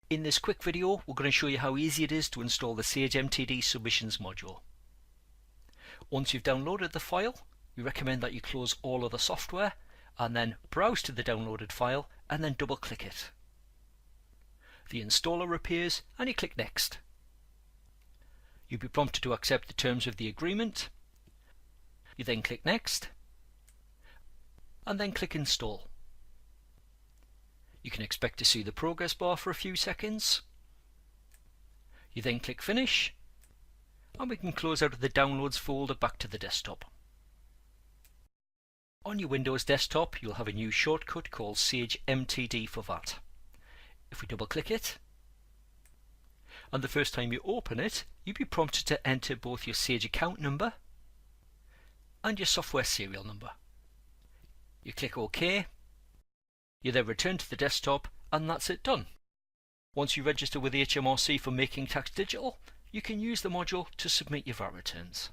In this quick video, we're going to show you how easy it is to install the Sage MTD Submissions module. Once you've downloaded the file, we recommend that you close all other software and then browse to the downloaded file and then double click it. The installer appears and you click Next. You'll be prompted to accept the terms of the agreement. You then click Next and then click Install. You can expect to see the progress bar for a few seconds. You then click Finish and we can close out of the Downloads folder back to the desktop. On your Windows desktop you'll have a new shortcut called Sage MTD for that. If we double click it, and the first time you open it, you'll be prompted to enter both your Sage account number and your software serial number. You click OK. You then return to the desktop and that's it done. Once you register with HMRC for Making Tax Digital, you can use the module to submit your VAT returns.